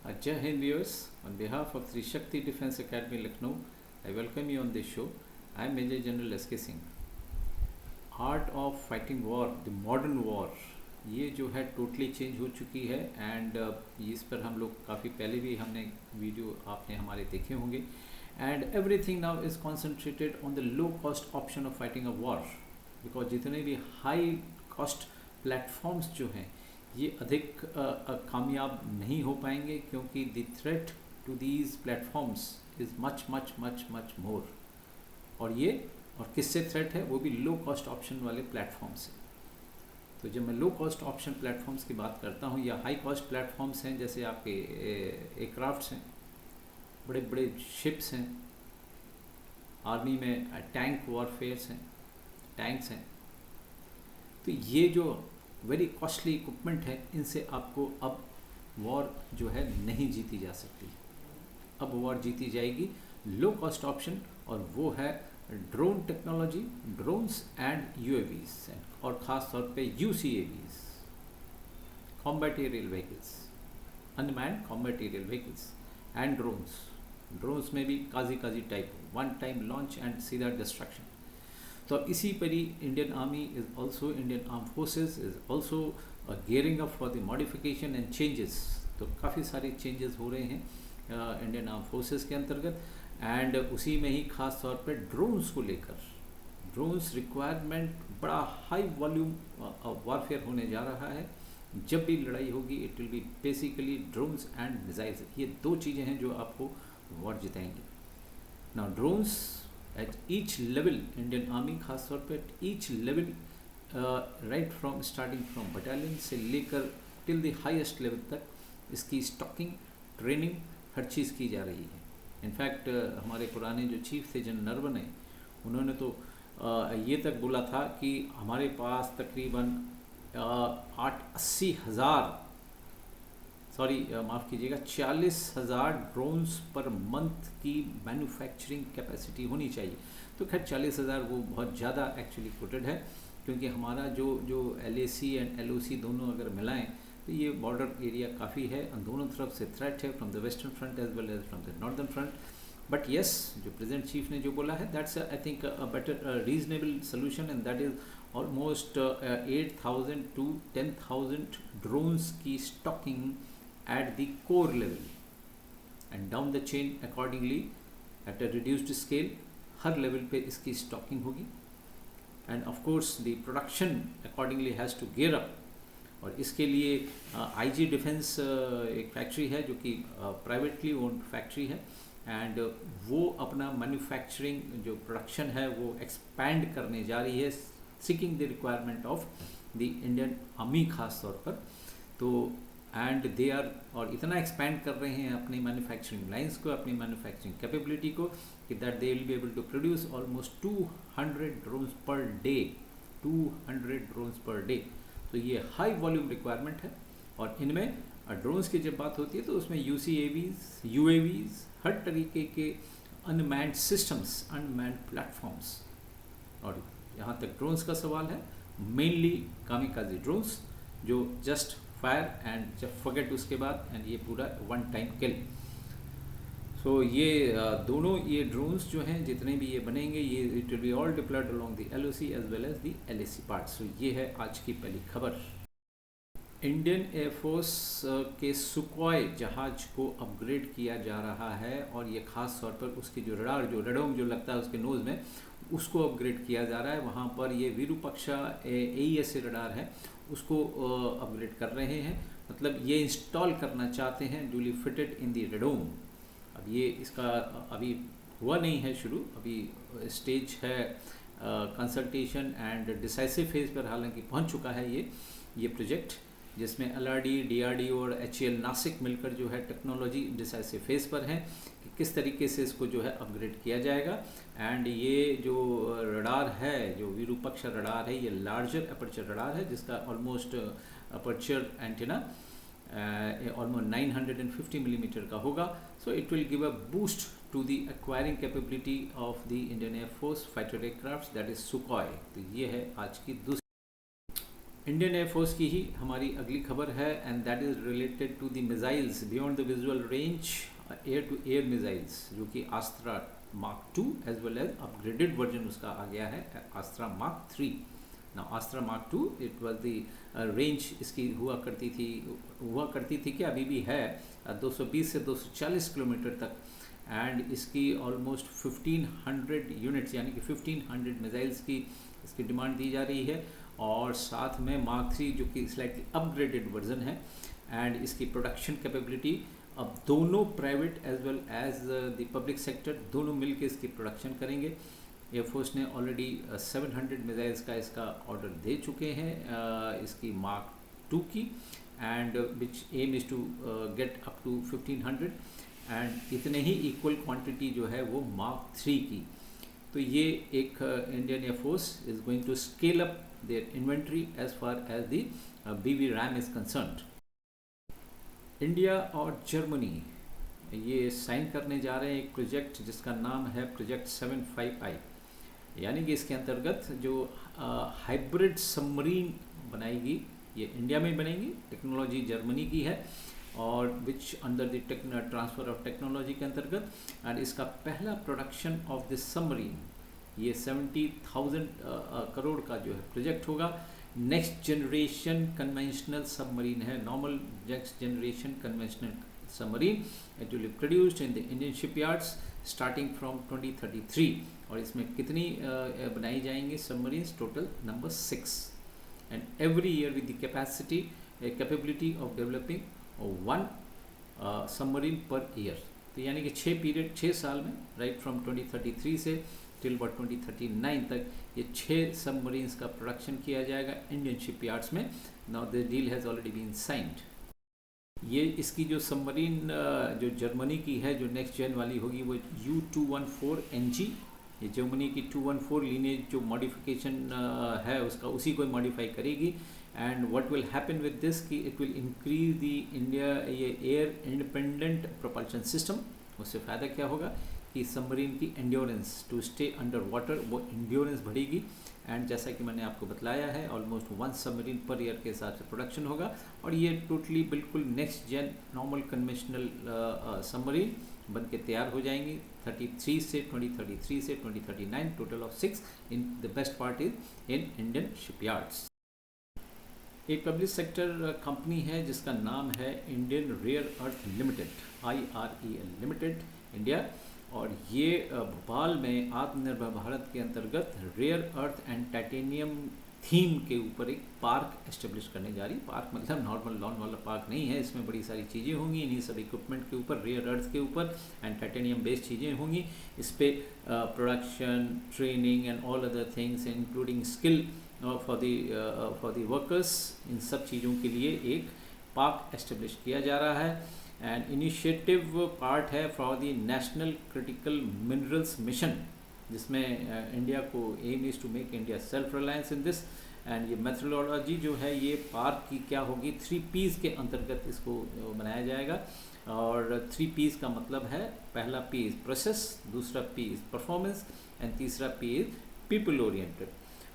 Jai Hind viewers, on behalf of Sri Shakti Defence Academy Lucknow, I welcome you on this show. I am Major General S.K. Singh. Art of fighting war, the modern war, ये जो है totally change हो चुकी है and इस पर हम लोग काफ़ी पहले भी हमने वीडियो आपने हमारे देखे होंगे and everything now is concentrated on the low cost option of fighting a war because जितने भी हाई कॉस्ट प्लेटफॉर्म्स जो हैं ये अधिक कामयाब नहीं हो पाएंगे क्योंकि the threat to these platforms is much much much much more. और किससे थ्रेट है, वो भी लो कॉस्ट ऑप्शन वाले प्लेटफॉर्म से। तो जब मैं लो कॉस्ट ऑप्शन प्लेटफॉर्म्स की बात करता हूँ या हाई कॉस्ट प्लेटफॉर्म्स हैं, जैसे आपके एयरक्राफ्ट्स हैं, बड़े बड़े शिप्स हैं, आर्मी में टैंक वॉरफेयर्स हैं, टैंक्स हैं, तो ये जो वेरी कॉस्टली इक्विपमेंट है इनसे आपको अब वॉर जो है नहीं जीती जा सकती। अब वॉर जीती जाएगी लो कॉस्ट ऑप्शन, और वो है drone technology, drones and UAVs, और ख़ास तौर पे UCAVs, combat aerial vehicles, unmanned combat aerial vehicles and drones में भी काजी type, one time launch and सीधा डिस्ट्रक्शन। तो इसी पर ही Indian army is also, Indian arm forces is also gearing up for the modification and changes। तो काफ़ी सारे चेंजेस हो रहे हैं इंडियन आर्म फोर्सेस के अंतर्गत एंड उसी में ही ख़ास तौर पे ड्रोन्स को लेकर, ड्रोन्स रिक्वायरमेंट बड़ा हाई वॉल्यूम वॉरफेयर होने जा रहा है। जब भी लड़ाई होगी it will be basically drones and missiles, ये दो चीज़ें हैं जो आपको वॉर जिताएंगी। Now drones at each level, Indian army खास तौर पे at each level, right from starting from battalion से लेकर टिल द हाईएस्ट लेवल तक इसकी स्टॉकिंग, ट्रेनिंग, हर चीज़ की जा रही है। इनफैक्ट हमारे पुराने जो चीफ थे जनरल नरवणे, उन्होंने तो ये तक बोला था कि हमारे पास तकरीबन 40,000 ड्रोन्स पर मंथ की मैन्युफैक्चरिंग कैपेसिटी होनी चाहिए। तो खैर 40,000 वो बहुत ज़्यादा एक्चुअली कोटेड है, क्योंकि हमारा जो LAC एंड LOC दोनों अगर मिलाएं तो ये बॉर्डर एरिया काफ़ी है, दोनों तरफ से थ्रेट है, from the western front as well as from the northern front. But yes, जो प्रेजेंट चीफ ने जो बोला है that's I think a better reasonable solution and that is almost 8,000 to 10,000 drones की stocking at the core level and down the chain accordingly at a reduced scale हर level पे इसकी stocking होगी and of course the production accordingly has to gear up. और इसके लिए IG defence एक factory है जो कि प्राइवेटली ओन्ड फैक्ट्री है एंड वो अपना मैन्युफैक्चरिंग जो प्रोडक्शन है वो एक्सपैंड करने जा रही है, seeking the requirement of the Indian army खास तौर पर। तो एंड दे आर, और इतना एक्सपैंड कर रहे हैं अपनी मैन्युफैक्चरिंग लाइंस को, अपनी मैन्युफैक्चरिंग कैपेबिलिटी को, कि that they will be able to produce almost 200 drones per day, 200 drones per day. तो ये हाई वॉल्यूम रिक्वायरमेंट है। और इनमें ड्रोन्स की जब बात होती है तो उसमें UAVs, हर तरीके के अनमैन्ड सिस्टम्स, अनमैन्ड प्लेटफॉर्म्स। और यहाँ तक ड्रोन्स का सवाल है, मेनली कामिकाजी ड्रोन्स जो जस्ट फायर एंड जब फॉरगेट उसके बाद, एंड ये पूरा वन टाइम किल। सो ये दोनों ये ड्रोन्स जो हैं जितने भी ये बनेंगे, ये it will be all deployed along the LOC as well as the LAC part. So ये है आज की पहली खबर। इंडियन एयरफोर्स के सुकॉय जहाज को अपग्रेड किया जा रहा है और ये खास तौर पर उसके जो रडार, जो रेडोम जो लगता है उसके नोज़ में, उसको अपग्रेड किया जा रहा है। वहाँ पर ये विरूपक्षा AESA रडार है उसको अपग्रेड कर रहे हैं, मतलब ये इंस्टॉल करना चाहते हैं, duly fitted in the radome. अब ये इसका अभी हुआ नहीं है शुरू, अभी स्टेज है कंसल्टेशन एंड डिसाइसिव फेज पर हालांकि पहुंच चुका है ये प्रोजेक्ट, जिसमें LRD, DRDO और HAL नासिक मिलकर जो है टेक्नोलॉजी डिसाइसिव फेज पर हैं कि किस तरीके से इसको जो है अपग्रेड किया जाएगा। एंड ये जो रडार है, जो विरूपक्ष रडार है, ये लार्जर अपर्चर रडार है जिसका almost aperture antenna almost 950 millimeter का होगा। So it will give a boost to the acquiring capability of the Indian Air Force fighter aircrafts, that is Sukhoi। तो ये है आज की दूसरी। इंडियन एयरफोर्स की ही हमारी अगली खबर है and that is related to the missiles beyond the visual range, air to air missiles, जो कि Astra mark 2 as well as upgraded version उसका आ गया है आस्त्रा मार्क 3। ना Astra mark 2 it was the range इसकी हुआ करती थी कि अभी भी है 220 से 240 किलोमीटर तक, एंड इसकी ऑलमोस्ट 1500 यूनिट्स यानी कि 1500 मिसाइल्स की इसकी डिमांड दी जा रही है। और साथ में मार्क 3 जो कि स्लाइटली अपग्रेडेड वर्जन है, एंड इसकी प्रोडक्शन कैपेबिलिटी अब दोनों private as well as the public sector दोनों मिलकर इसकी प्रोडक्शन करेंगे। एयरफोर्स ने ऑलरेडी 700 मिसाइल्स का इसका ऑर्डर दे चुके हैं इसकी मार्क 2 की, and which aim is to get up to 1500, and इतने ही इक्वल क्वांटिटी जो है वो मार्क 3 की। तो ये एक Indian air force is going to scale up their inventory as far as the BB RAM is concerned. India और जर्मनी ये साइन करने जा रहे हैं एक प्रोजेक्ट जिसका नाम है प्रोजेक्ट 75I, यानी कि इसके अंतर्गत जो हाइब्रिड सबमरीन बनाएगी ये इंडिया में बनेगी, टेक्नोलॉजी जर्मनी की है और which under the transfer of technology के अंतर्गत, एंड इसका पहला प्रोडक्शन ऑफ दिस सबमरीन ये 70,000 करोड़ का जो है प्रोजेक्ट होगा। नेक्स्ट जनरेशन कन्वेंशनल सबमरीन है, normal next generation conventional submarine. It will be produced in the Indian shipyards starting from 2033, और इसमें कितनी बनाई जाएंगी submarines? Total number 6, and every year with the capability of developing 1 submarine per year. तो यानी कि 6 साल में राइट फ्रॉम 2033 से टिल अबाउट 2039 तक ये 6 सबमरीन्स का प्रोडक्शन किया जाएगा इंडियन शिपयार्ड्स में। Now the deal has already been signed. ये इसकी जो सबमरीन जो जर्मनी की है जो नेक्स्ट जेन वाली होगी वो U214NG, ये जर्मनी की 214 लीनेज जो मॉडिफिकेशन है उसका उसी को मॉडिफाई करेगी। And what will happen with this कि it will increase the India ये एयर इंडिपेंडेंट प्रोपल्शन सिस्टम। उससे फ़ायदा क्या होगा कि सबमरीन की endurance to stay under water वो एंड्योरेंस बढ़ेगी, एंड जैसा कि मैंने आपको बतलाया है ऑलमोस्ट 1 सबमरीन पर ईयर के हिसाब से प्रोडक्शन होगा, और ये टोटली बिल्कुल next gen normal conventional submarine बन के तैयार हो जाएंगी 2033 से 2039, total of 6 in the best part is in Indian shipyards. एक पब्लिक सेक्टर कंपनी है जिसका नाम है Indian rare earth limited, IREL limited India, और ये भोपाल में आत्मनिर्भर भारत के अंतर्गत rare earth and titanium theme के ऊपर एक पार्क एस्टेब्लिश करने जा रही है। पार्क मतलब नॉर्मल लॉन वाला पार्क नहीं है, इसमें बड़ी सारी चीज़ें होंगी इन्हीं सब इक्विपमेंट के ऊपर, रेयर अर्थ के ऊपर एंड टाइटेनियम बेस्ड चीज़ें होंगी। इस पर production, training and all other things including skill for the workers, इन सब चीज़ों के लिए एक पार्क एस्टेब्लिश किया जा रहा है। एंड इनिशिएटिव पार्ट है for the national critical minerals mission, जिसमें इंडिया को aim is to make India self reliance in this. And ये मेथोडोलॉजी जो है ये पार्क की क्या होगी, 3 P's के अंतर्गत इसको बनाया जाएगा। और 3 P's का मतलब है, पहला P इज़ प्रोसेस, दूसरा P इज़ परफॉर्मेंस, एंड तीसरा P इज़ पीपल ओरिएंटेड।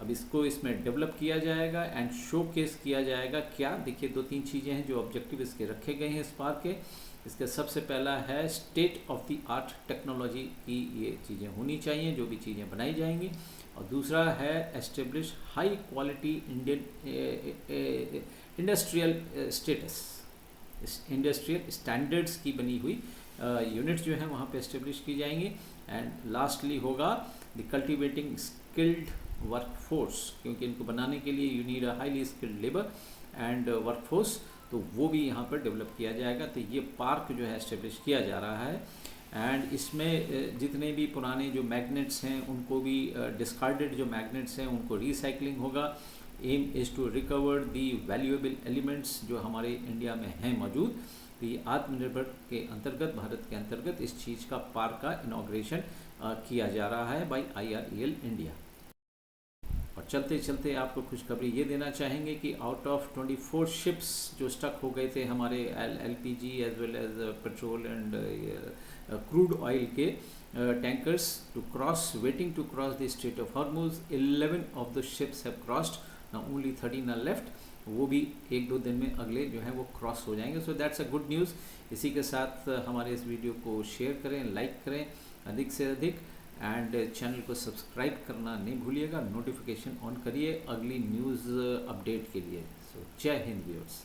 अब इसको इसमें डेवलप किया जाएगा एंड शोकेस किया जाएगा। क्या देखिए 2-3 चीज़ें हैं जो ऑब्जेक्टिव इसके रखे गए हैं इस पार्क के। इसका सबसे पहला है state of the art technology की ये चीज़ें होनी चाहिए जो भी चीज़ें बनाई जाएंगी, और दूसरा है establish high quality Indian industrial status, industrial standards की बनी हुई यूनिट्स जो हैं वहाँ पे एस्टेब्लिश की जाएंगी। एंड लास्टली होगा द कल्टिवेटिंग स्किल्ड वर्कफोर्स, क्योंकि इनको बनाने के लिए you need a highly skilled labour and workforce, तो वो भी यहाँ पर डेवलप किया जाएगा। तो ये पार्क जो है एस्टेब्लिश किया जा रहा है। एंड इसमें जितने भी पुराने जो मैग्नेट्स हैं उनको भी डिस्कार्डेड जो मैग्नेट्स हैं उनको रिसाइकलिंग होगा। Aim is to recover the valuable elements जो हमारे इंडिया में हैं मौजूद। तो ये आत्मनिर्भर के अंतर्गत, भारत के अंतर्गत इस चीज़ का पार्क का इनॉग्रेशन किया जा रहा है बाई IREL इंडिया। और चलते चलते आपको खुशखबरी ये देना चाहेंगे कि आउट ऑफ 24 शिप्स जो स्टक हो गए थे हमारे LPG as well as petrol and crude oil के tankers to cross, waiting to cross the strait of Hormuz, 11 of the ships have crossed only 13 are left, वो भी 1-2 दिन में अगले जो है वो क्रॉस हो जाएंगे। So that's a good news. इसी के साथ हमारे इस वीडियो को शेयर करें, लाइक करें अधिक से अधिक, एंड चैनल को सब्सक्राइब करना नहीं भूलिएगा, नोटिफिकेशन ऑन करिए अगली न्यूज़ अपडेट के लिए। सो जय हिंद व्यूअर्स।